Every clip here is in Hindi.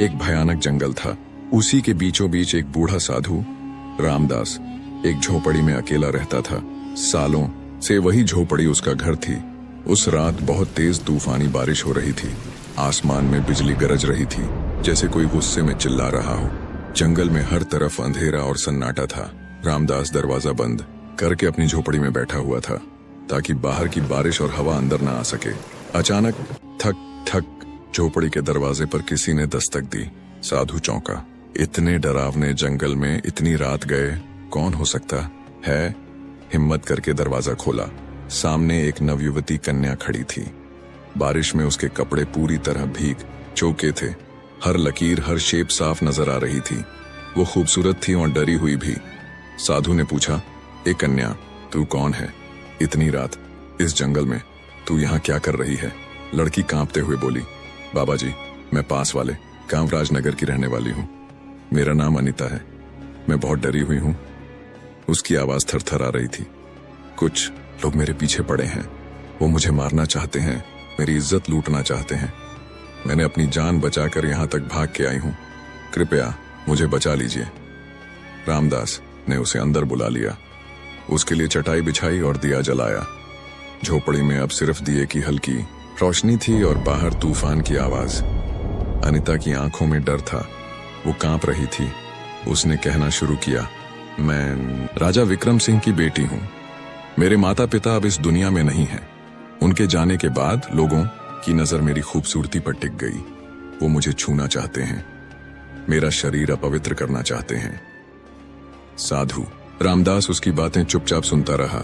एक भयानक जंगल था। उसी के बीचों बीच एक बूढ़ा साधु रामदास एक झोपड़ी में अकेला रहता था। सालों से वही झोपड़ी उसका घर थी। उस रात बहुत तेज तूफानी बारिश हो रही थी। आसमान में बिजली गरज रही थी, जैसे कोई गुस्से में चिल्ला रहा हो। जंगल में हर तरफ अंधेरा और सन्नाटा था। रामदास दरवाजा बंद करके अपनी झोपड़ी में बैठा हुआ था, ताकि बाहर की बारिश और हवा अंदर न आ सके। अचानक ठक ठक झोपड़ी के दरवाजे पर किसी ने दस्तक दी। साधु चौंका। इतने डरावने जंगल में इतनी रात गए कौन हो सकता है? हिम्मत करके दरवाजा खोला। सामने एक नवयुवती कन्या खड़ी थी। बारिश में उसके कपड़े पूरी तरह भीग चुके थे। हर लकीर, हर शेप साफ नजर आ रही थी। वो खूबसूरत थी और डरी हुई भी। साधु ने पूछा, ए कन्या, तू कौन है? इतनी रात इस जंगल में तू यहाँ क्या कर रही है? लड़की कांपते हुए बोली, बाबा जी, मैं पास वाले कामराज नगर की रहने वाली हूँ। मेरा नाम अनीता है। मैं बहुत डरी हुई हूँ। उसकी आवाज थरथर आ रही थी। कुछ लोग मेरे पीछे पड़े हैं। वो मुझे मारना चाहते हैं, मेरी इज्जत लूटना चाहते हैं। मैंने अपनी जान बचाकर यहाँ तक भाग के आई हूँ। कृपया मुझे बचा लीजिए। रामदास ने उसे अंदर बुला लिया। उसके लिए चटाई बिछाई और दिया जलाया। झोपड़ी में अब सिर्फ दिए की हल्की रोशनी थी और बाहर तूफान की आवाज। अनीता की आंखों में डर था। वो कांप रही थी। उसने कहना शुरू किया, मैं राजा विक्रम सिंह की बेटी हूँ। मेरे माता पिता अब इस दुनिया में नहीं हैं। उनके जाने के बाद लोगों की नजर मेरी खूबसूरती पर टिक गई। वो मुझे छूना चाहते हैं, मेरा शरीर अपवित्र करना चाहते हैं। साधु रामदास उसकी बातें चुपचाप सुनता रहा।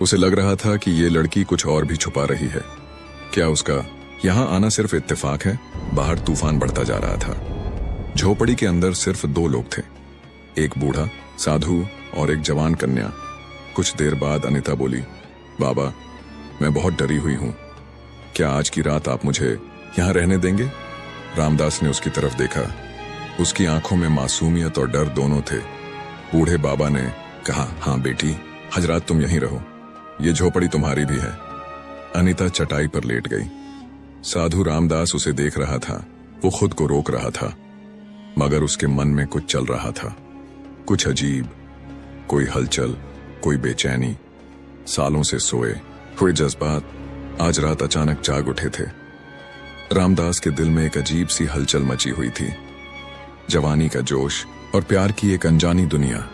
उसे लग रहा था कि ये लड़की कुछ और भी छुपा रही है। क्या उसका यहाँ आना सिर्फ इत्तेफाक है? बाहर तूफान बढ़ता जा रहा था। झोपड़ी के अंदर सिर्फ दो लोग थे, एक बूढ़ा साधु और एक जवान कन्या। कुछ देर बाद अनीता बोली, बाबा, मैं बहुत डरी हुई हूँ। क्या आज की रात आप मुझे यहाँ रहने देंगे? रामदास ने उसकी तरफ देखा। उसकी आंखों में मासूमियत और डर दोनों थे। बूढ़े बाबा ने कहा, हाँ बेटी, आज रात तुम यहीं रहो। ये झोपड़ी तुम्हारी भी है। अनीता चटाई पर लेट गई। साधु रामदास उसे देख रहा था। वो खुद को रोक रहा था, मगर उसके मन में कुछ चल रहा था, कुछ अजीब, कोई हलचल, कोई बेचैनी। सालों से सोए हुए जज्बात आज रात अचानक जाग उठे थे। रामदास के दिल में एक अजीब सी हलचल मची हुई थी। जवानी का जोश और प्यार की एक अनजानी दुनिया,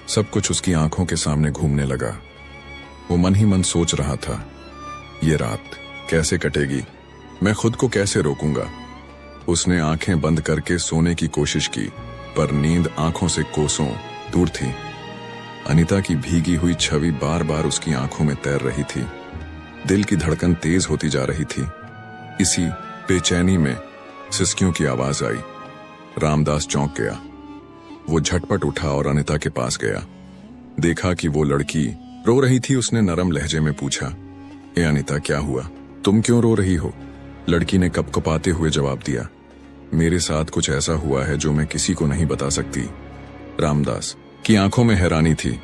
सब कुछ उसकी आंखों के सामने घूमने लगा। वो मन ही मन सोच रहा था, ये रात कैसे कटेगी? मैं खुद को कैसे रोकूंगा? उसने आंखें बंद करके सोने की कोशिश की, पर नींद आंखों से कोसों दूर थी। अनीता की भीगी हुई छवि बार बार उसकी आंखों में तैर रही थी। दिल की धड़कन तेज होती जा रही थी। इसी बेचैनी में सिसकियों की आवाज आई। रामदास चौंक गया। वो झटपट उठा और अनीता के पास गया। देखा कि वो लड़की रो रही थी। उसने नरम लहजे में पूछा, ए अनीता, क्या हुआ? तुम क्यों रो रही हो? लड़की ने कपकपाते हुए जवाब दिया, मेरे साथ कुछ ऐसा हुआ है जो मैं किसी को नहीं बता सकती। रामदास की आंखों में हैरानी थी।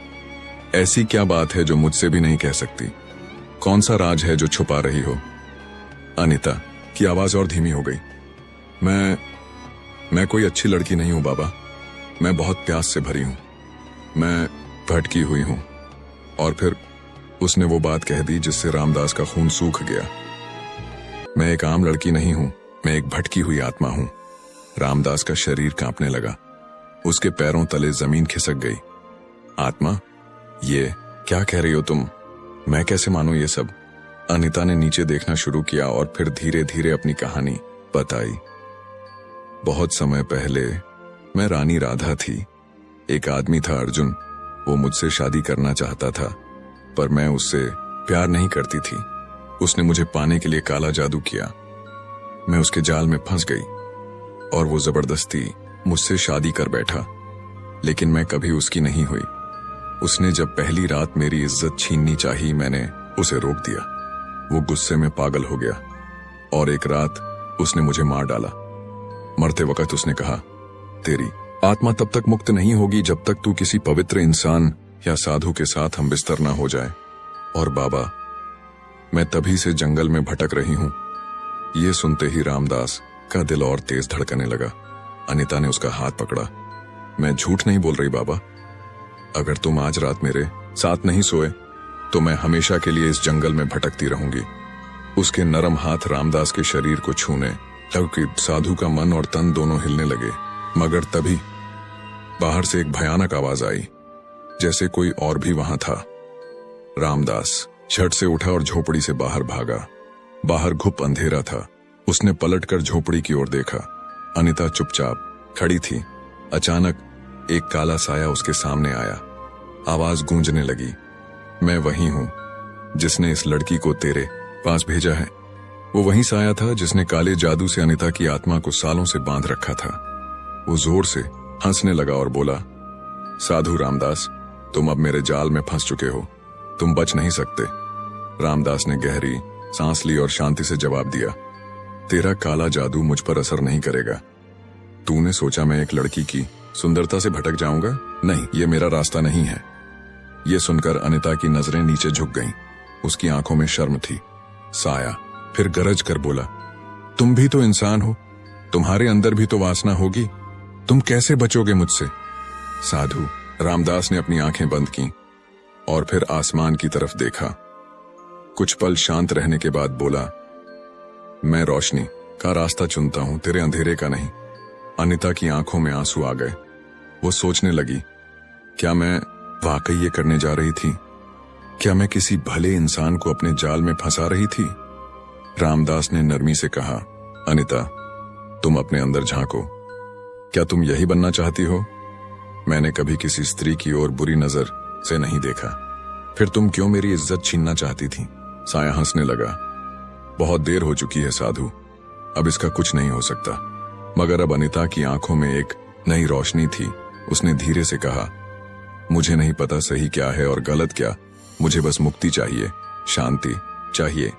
ऐसी क्या बात है जो मुझसे भी नहीं कह सकती? कौन सा राज है जो छुपा रही हो? अनीता की आवाज और धीमी हो गई। मैं कोई अच्छी लड़की नहीं हूं बाबा। मैं बहुत प्यास से भरी हूं। मैं भटकी हुई हूं। और फिर उसने वो बात कह दी जिससे रामदास का खून सूख गया। मैं एक आम लड़की नहीं हूं, मैं एक भटकी हुई आत्मा हूं। रामदास का शरीर कांपने लगा। उसके पैरों तले जमीन खिसक गई। आत्मा? ये क्या कह रही हो तुम? मैं कैसे मानूं ये सब? अनीता ने नीचे देखना शुरू किया और फिर धीरे धीरे अपनी कहानी बताई। बहुत समय पहले मैं रानी राधा थी। एक आदमी था अर्जुन। वो मुझसे शादी करना चाहता था, पर मैं उससे प्यार नहीं करती थी। उसने मुझे पाने के लिए काला जादू किया। मैं उसके जाल में फंस गई और वो जबरदस्ती मुझसे शादी कर बैठा, लेकिन मैं कभी उसकी नहीं हुई। उसने जब पहली रात मेरी इज्जत छीननी चाही, मैंने उसे रोक दिया। वो गुस्से में पागल हो गया और एक रात उसने मुझे मार डाला। मरते वक्त उसने कहा, तेरी आत्मा तब तक मुक्त नहीं होगी जब तक तू किसी पवित्र इंसान या साधु के साथ हम बिस्तर ना हो जाए। और बाबा, मैं तभी से जंगल में भटक रही हूं। ये सुनते ही रामदास का दिल और तेज धड़कने लगा। अनीता ने उसका हाथ पकड़ा। मैं झूठ नहीं बोल रही बाबा। अगर तुम आज रात मेरे साथ नहीं सोए तो मैं हमेशा के लिए इस जंगल में भटकती रहूंगी। उसके नरम हाथ रामदास के शरीर को छूने लगे। साधु का मन और तन दोनों हिलने लगे। मगर तभी बाहर से एक भयानक आवाज आई, जैसे कोई और भी वहां था। रामदास झट से उठा और झोपड़ी से बाहर भागा। बाहर घुप अंधेरा था। उसने पलटकर झोपड़ी की ओर देखा। अनीता चुपचाप खड़ी थी। अचानक एक काला साया उसके सामने आया। आवाज गूंजने लगी, मैं वही हूं जिसने इस लड़की को तेरे पास भेजा है। वो वही साया था जिसने काले जादू से अनीता की आत्मा को सालों से बांध रखा था। वो जोर से हंसने लगा और बोला, साधु रामदास, तुम अब मेरे जाल में फंस चुके हो। तुम बच नहीं सकते। रामदास ने गहरी सांस ली और शांति से जवाब दिया, तेरा काला जादू मुझ पर असर नहीं करेगा। तूने सोचा मैं एक लड़की की सुंदरता से भटक जाऊंगा? नहीं, ये मेरा रास्ता नहीं है। ये सुनकर अनीता की नजरें नीचे झुक गईं। उसकी आंखों में शर्म थी। साया फिर गरज कर बोला, तुम भी तो इंसान हो, तुम्हारे अंदर भी तो वासना होगी। तुम कैसे बचोगे मुझसे? साधु रामदास ने अपनी आंखें बंद की और फिर आसमान की तरफ देखा। कुछ पल शांत रहने के बाद बोला, मैं रोशनी का रास्ता चुनता हूं, तेरे अंधेरे का नहीं। अनीता की आंखों में आंसू आ गए। वो सोचने लगी, क्या मैं वाकई ये करने जा रही थी? क्या मैं किसी भले इंसान को अपने जाल में फंसा रही थी? रामदास ने नरमी से कहा, अनीता, तुम अपने अंदर झांको। क्या तुम यही बनना चाहती हो? मैंने कभी किसी स्त्री की ओर बुरी नजर से नहीं देखा। फिर तुम क्यों मेरी इज्जत छीनना चाहती थी? साया हंसने लगा, बहुत देर हो चुकी है साधु, अब इसका कुछ नहीं हो सकता। मगर अब अनीता की आंखों में एक नई रोशनी थी। उसने धीरे से कहा, मुझे नहीं पता सही क्या है और गलत क्या, मुझे बस मुक्ति चाहिए, शांति चाहिए।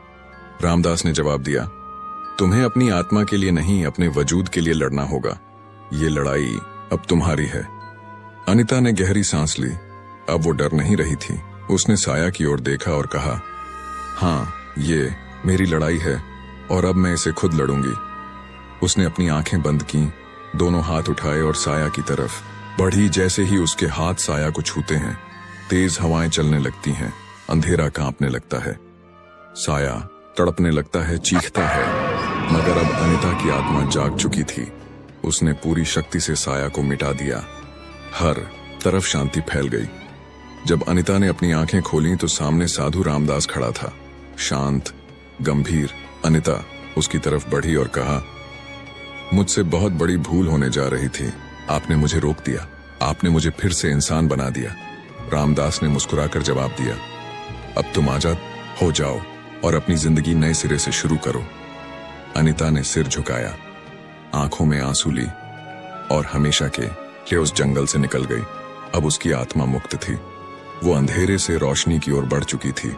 रामदास ने जवाब दिया, तुम्हें अपनी आत्मा के लिए नहीं, अपने वजूद के लिए लड़ना होगा। ये लड़ाई अब तुम्हारी है। अनीता ने गहरी सांस ली। अब वो डर नहीं रही थी। उसने साया की ओर देखा और कहा, हाँ, ये मेरी लड़ाई है और अब मैं इसे खुद लड़ूंगी। उसने अपनी आंखें बंद की, दोनों हाथ उठाए और साया की तरफ बढ़ी। जैसे ही उसके हाथ साया को छूते हैं, तेज हवाएं चलने लगती हैं, अंधेरा कांपने लगता है, साया तड़पने लगता है, चीखता है। मगर अब अनीता की आत्मा जाग चुकी थी। उसने पूरी शक्ति से साया को मिटा दिया। हर तरफ शांति फैल गई। जब अनीता ने अपनी आंखें खोली तो सामने साधु रामदास खड़ा था, शांत, गंभीर। अनीता उसकी तरफ बढ़ी और कहा, मुझसे बहुत बड़ी भूल होने जा रही थी। आपने मुझे रोक दिया, आपने मुझे फिर से इंसान बना दिया। रामदास ने मुस्कुराकर जवाब दिया, अब तुम आजाद हो जाओ और अपनी जिंदगी नए सिरे से शुरू करो। अनीता ने सिर झुकाया, आंखों में आंसू ली और हमेशा के लिए उस जंगल से निकल गई। अब उसकी आत्मा मुक्त थी। वो अंधेरे से रोशनी की ओर बढ़ चुकी थी।